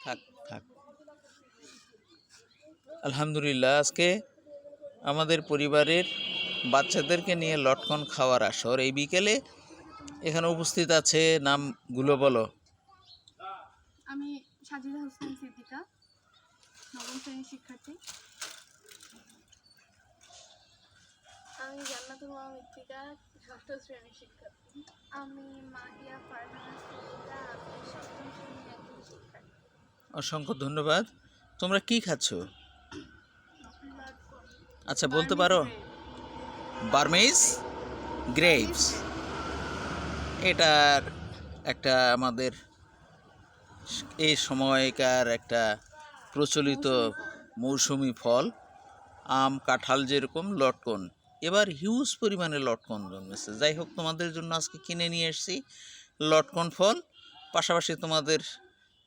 থাক থাক। আলহামদুলিল্লাহ, আজকে আমাদের পরিবারের বাচ্চাদেরকে নিয়ে লটকন খাওয়ার আসর। এই বিকেলে এখানে উপস্থিত আছে, নামগুলো বলো। আমি সাজিদা হোসেন সিদ্দিকা, নবম শ্রেণীর শিক্ষার্থী। আমি জান্নাতুল মা মৃত্তিকা, ষষ্ঠ শ্রেণীর শিক্ষার্থী। আমি মাহিয়া ফারহানা সিদ্দিকা, আমি সপ্তম শ্রেণীর একজন শিক্ষার্থী। অসংখ্য ধন্যবাদ। তোমরা কি খাচ্ছ? আচ্ছা, বলতে পারো? Burmese grapes. এটার একটা আমাদের এই সময়কার একটা প্রচলিত মৌসুমি ফল। আম কাঁঠাল যেরকম, লটকন এবার হিউজ পরিমাণে লটকন জন্মেছে। যাই হোক, তোমাদের জন্য আজকে কিনে নিয়ে এসেছি লটকন ফল। পাশাপাশি তোমাদের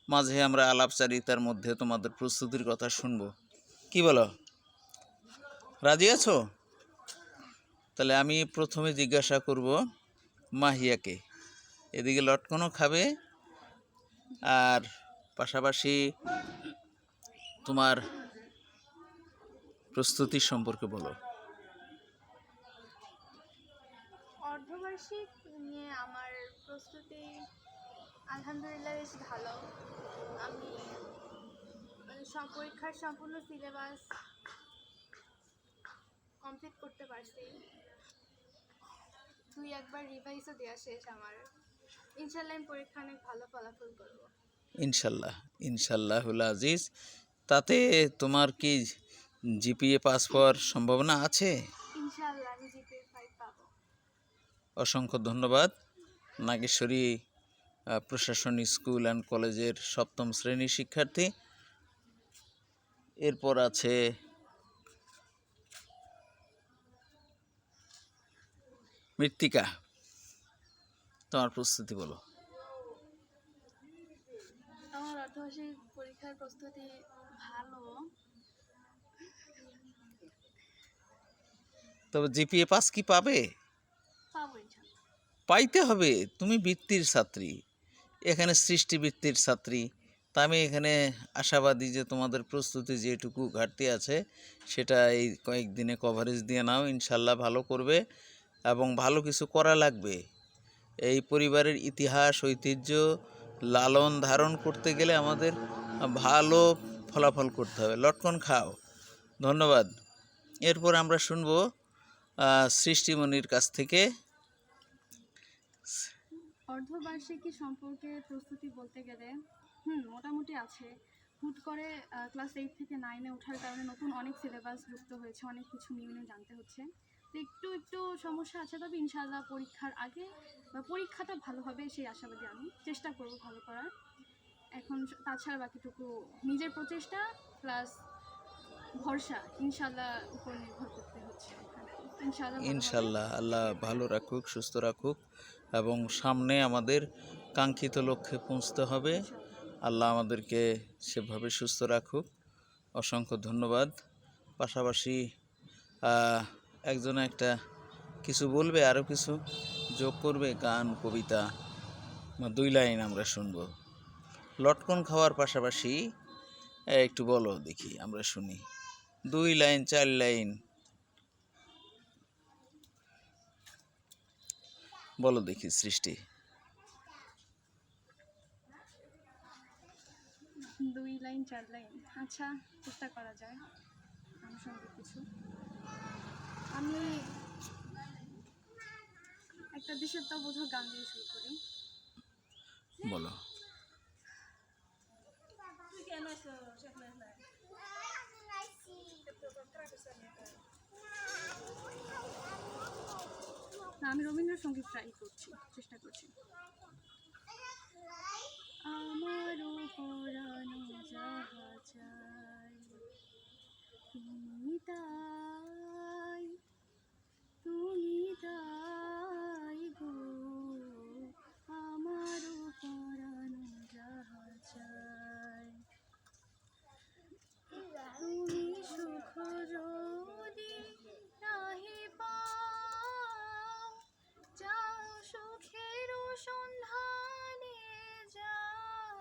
মাঝে আমরা আলাপচারিতার মধ্যে তোমাদের প্রস্তুতির কথা শুনবো। কি বলো, রাজি আছো? তাহলে আমি প্রথমে জিজ্ঞাসা করব মাহিয়াকে। এদিকে লটকনও খাবে আর পাশাপাশি তোমার প্রস্তুতি সম্পর্কে বলো। অর্ধবার্ষিক নিয়ে আমার প্রস্তুতি আলহামদুলিল্লাহ বেশ ভালো। আমি সব পরীক্ষার সম্পূর্ণ সিলেবাস কমপ্লিট করতে পারছি। একবার রিভাইজও দেওয়া শেষ আমার। ইনশাল্লাহ আমি পরীক্ষা অনেক ভালো ফলাফল করব। ইনশাল্লাহ, ইনশাল্লাহুল আজিজ। তাতে তোমার কি জিপিএ পাস হওয়ার সম্ভাবনা আছে? ইনশাল্লাহ আমি জিপিএ 5 পাবো। অসংখ্য ধন্যবাদ। নাগেশ্বরী প্রশাসন স্কুল অ্যান্ড কলেজের সপ্তম শ্রেণীর শিক্ষার্থী। এরপর আছে মৃত্তিকা। তোমার প্রস্তুতি বলো। আমার অর্ধবার্ষিক পরীক্ষার প্রস্তুতি ভালো। তবে জিপিএ পাস কি পাবে? পাবো ইনশাল্লাহ। পাইতে হবে। তুমি বৃত্তির ছাত্রী, এখানে সৃষ্টিবৃত্তির ছাত্রী। তা আমি এখানে আশাবাদী যে তোমাদের প্রস্তুতি যেটুকু ঘাটতি আছে সেটা এই কয়েকদিনে কভারেজ দিয়ে নাও, ইনশাল্লাহ ভালো করবে এবং ভালো কিছু করা লাগবে। এই পরিবারের ইতিহাস ঐতিহ্য লালন ধারণ করতে গেলে আমাদের ভালো ফলাফল করতে হবে। লটকন খাও। ধন্যবাদ। এরপর আমরা শুনবো সৃষ্টিমণির কাছ থেকে। অর্ধবার্ষিকী সম্পর্কে প্রস্তুতি বলতে গেলে মোটামুটি আছে। হুট করে ক্লাস 8 থেকে 9-এ ওঠার কারণে নতুন অনেক সিলেবাস যুক্ত হয়েছে, অনেক কিছু নিউ নিউ জানতে হচ্ছে। তো একটু সমস্যা আছে, তবে ইনশাআল্লাহ পরীক্ষার আগে বা পরীক্ষাটা ভালো হবে সেই আশাবাদী। আমি চেষ্টা করব ভালো করার। এখন তাছাড়া বাকিটুকু নিজের প্রচেষ্টা প্লাস ভরসা ইনশাআল্লাহ উপর নির্ভর করতে হচ্ছে। ইনশাল্লাহ আল্লাহ ভালো রাখুক, সুস্থ রাখুক এবং সামনে আমাদের কাঙ্ক্ষিত লক্ষ্যে পৌঁছতে হবে। আল্লাহ আমাদেরকে সেভাবে সুস্থ রাখুক। অসংখ্য ধন্যবাদ। পাশাপাশি একজনে একটা কিছু বলবে, আরও কিছু যোগ করবে, গান কবিতা বা 2 লাইন আমরা শুনব। লটকন খাওয়ার পাশাপাশি একটু বলো দেখি, আমরা শুনি। 2 লাইন 4 লাইন বলো দেখি সৃষ্টি। 2 লাইন 4 লাইন, আচ্ছা চেষ্টা করা যায়। আনুষঙ্গিক কিছু আমি একটা দেশের তো বোঝো গান দিয়ে শুরু করি। বলো। আমি রবীন্দ্রসঙ্গীত ট্রাই করছি, চেষ্টা করছি। আমারও পরানো যাহা চাই তুমি তাই, তুমি তাই গো। আমারও পরানো যাহা চাই, তুমি সুখ যদি নাহি পাও, যাও সুখের সন্ধানে যাও,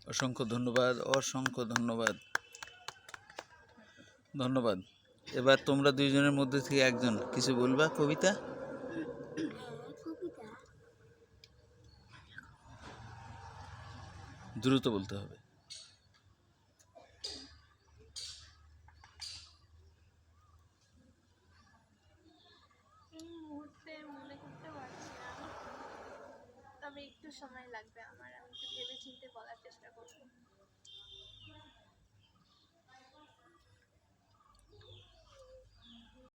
অসংখ্য ধন্যবাদ, অসংখ্য ধন্যবাদ, ধন্যবাদ। এবার তোমরা দুইজনের মধ্যে থেকে একজন কিছু বলবা কবিতা। কবিতা দ্রুত বলতে হবে। এই মুহূর্তে মনে করতে পারছি না, তবে একটু সময় লাগবে আমার, আমি একটু ভেবে চিন্তে বলার চেষ্টা করবো।